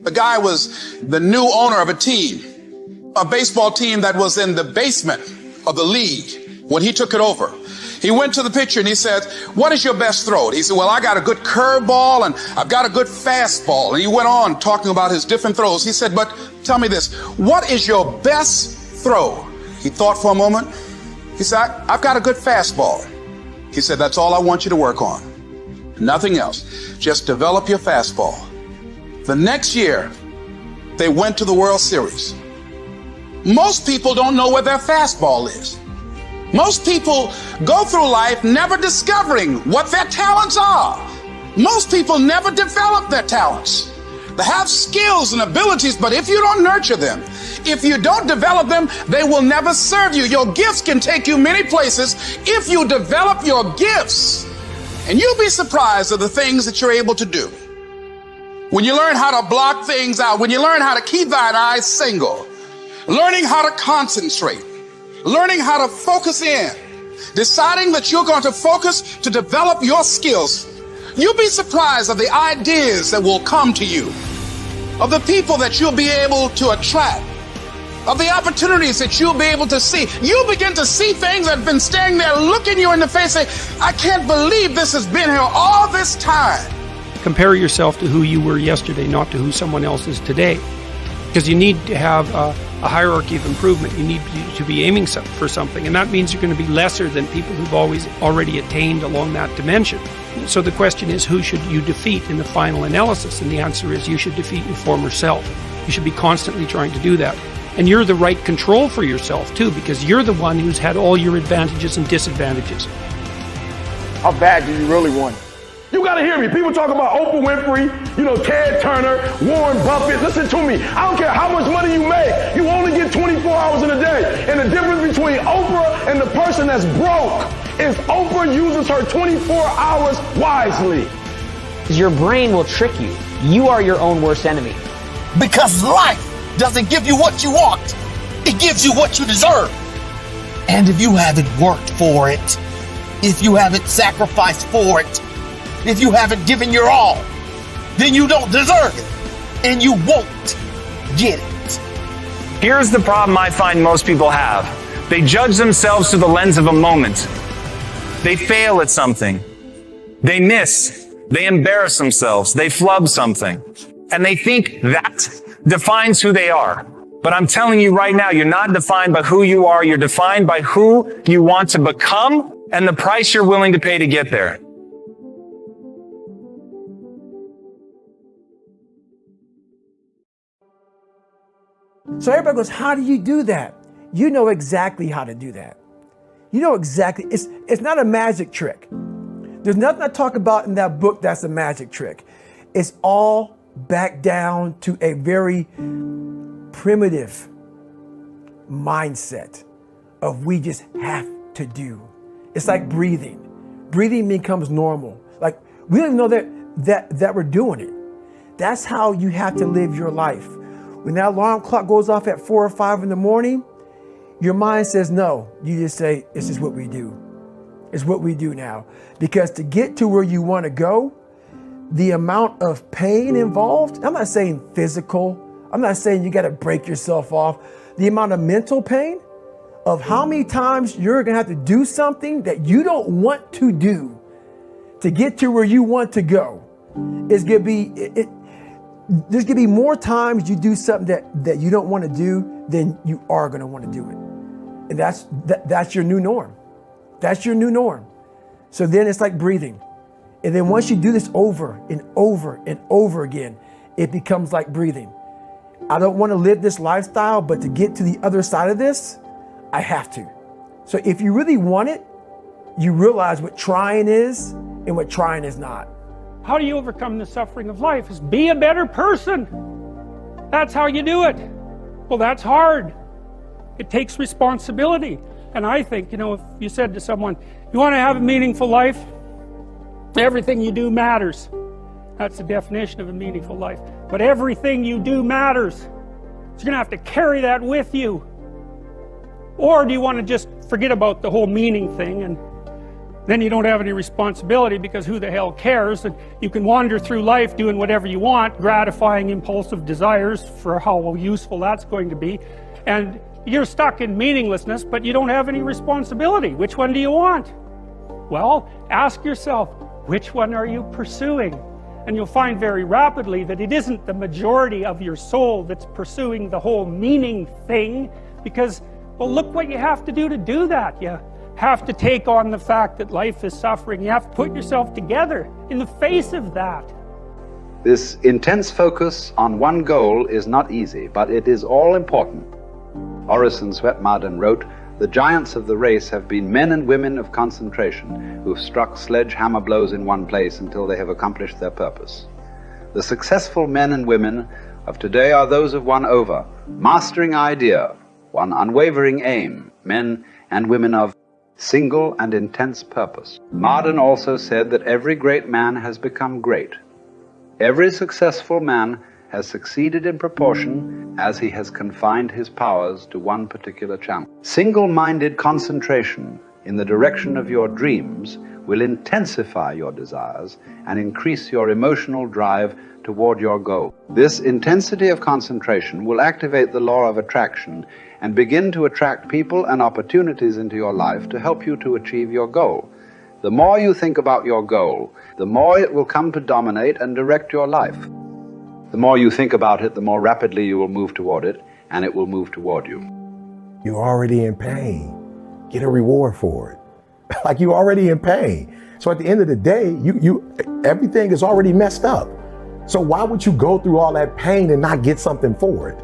The guy was the new owner of a team, a baseball team that was in the basement of the league when he took it over. He went to the pitcher and he said, "What is your best throw?" He said, "Well, I got a good curveball and I've got a good fastball." And he went on talking about his different throws. He said, "But tell me this, what is your best throw?" He thought for a moment. He said, "I've got a good fastball." He said, "That's all I want you to work on. Nothing else. Just develop your fastball." The next year, they went to the World Series. Most people don't know where their fastball is. Most people go through life never discovering what their talents are. Most people never develop their talents. They have skills and abilities, but if you don't nurture them, if you don't develop them, they will never serve you. Your gifts can take you many places if you develop your gifts. And you'll be surprised at the things that you're able to do. When you learn how to block things out, when you learn how to keep thine eyes single, learning how to concentrate, learning how to focus in, deciding that you're going to focus to develop your skills, you'll be surprised at the ideas that will come to you, of the people that you'll be able to attract, of the opportunities that you'll be able to see. You'll begin to see things that have been standing there looking you in the face saying, "I can't believe this has been here all this time." Compare yourself to who you were yesterday, not to who someone else is today. Because you need to have a hierarchy of improvement. You need to be aiming for something, and that means you're going to be lesser than people who've already attained along that dimension. So the question is, who should you defeat in the final analysis? And the answer is, you should defeat your former self. You should be constantly trying to do that. And you're the right control for yourself too, because you're the one who's had all your advantages and disadvantages. How bad do you really want it? You gotta hear me. People talk about Oprah Winfrey, Ted Turner, Warren Buffett. Listen to me. I don't care how much money you make. You only get 24 hours in a day. And the difference between Oprah and the person that's broke is Oprah uses her 24 hours wisely. Your brain will trick you. You are your own worst enemy. Because life doesn't give you what you want. It gives you what you deserve. And if you haven't worked for it, if you haven't sacrificed for it, if you haven't given your all, then you don't deserve it, and you won't get it. Here's the problem I find most people have. They judge themselves through the lens of a moment. They fail at something. They miss. They embarrass themselves. They flub something. And they think that defines who they are. But I'm telling you right now, you're not defined by who you are. You're defined by who you want to become and the price you're willing to pay to get there. So everybody goes, how do you do that? You know exactly how to do that. You know exactly. It's not a magic trick. There's nothing I talk about in that book that's a magic trick. It's all back down to a very primitive mindset of we just have to do. It's like breathing. Breathing becomes normal. Like we don't even know that we're doing it. That's how you have to live your life. When that alarm clock goes off at 4 or 5 in the morning, your mind says no. You just say, it's just what we do. It's what we do now. Because to get to where you want to go, the amount of pain involved, I'm not saying physical, I'm not saying you got to break yourself off. The amount of mental pain of how many times you're going to have to do something that you don't want to do to get to where you want to go is going to be, there's going to be more times you do something that you don't want to do than you are going to want to do it. And that's your new norm. That's your new norm. So then it's like breathing. And then once you do this over and over and over again, it becomes like breathing. I don't want to live this lifestyle, but to get to the other side of this, I have to. So if you really want it, you realize what trying is and what trying is not. How do you overcome the suffering of life? Is be a better person. That's how you do it. Well, that's hard. It takes responsibility. And I think, if you said to someone, you want to have a meaningful life? Everything you do matters. That's the definition of a meaningful life. But everything you do matters. So you're going to have to carry that with you. Or do you want to just forget about the whole meaning thing and then you don't have any responsibility, because who the hell cares? And you can wander through life doing whatever you want, gratifying impulsive desires for how useful that's going to be, and you're stuck in meaninglessness, but you don't have any responsibility. Which one do you want? Well, ask yourself, which one are you pursuing? And you'll find very rapidly that it isn't the majority of your soul that's pursuing the whole meaning thing, because, well, look what you have to do that. You have to take on the fact that life is suffering. You have to put yourself together in the face of that. This intense focus on one goal is not easy, but it is all important. Orison Swett Marden wrote, "The giants of the race have been men and women of concentration who have struck sledgehammer blows in one place until they have accomplished their purpose. The successful men and women of today are those of one mastering idea, one unwavering aim, men and women of single and intense purpose." Marden also said that every great man has become great. Every successful man has succeeded in proportion as he has confined his powers to one particular channel. Single-minded concentration in the direction of your dreams will intensify your desires and increase your emotional drive toward your goal. This intensity of concentration will activate the law of attraction and begin to attract people and opportunities into your life to help you to achieve your goal. The more you think about your goal, the more it will come to dominate and direct your life. The more you think about it, the more rapidly you will move toward it, and it will move toward you. You're already in pain. Get a reward for it. Like, you're already in pain. So at the end of the day, everything is already messed up. So why would you go through all that pain and not get something for it?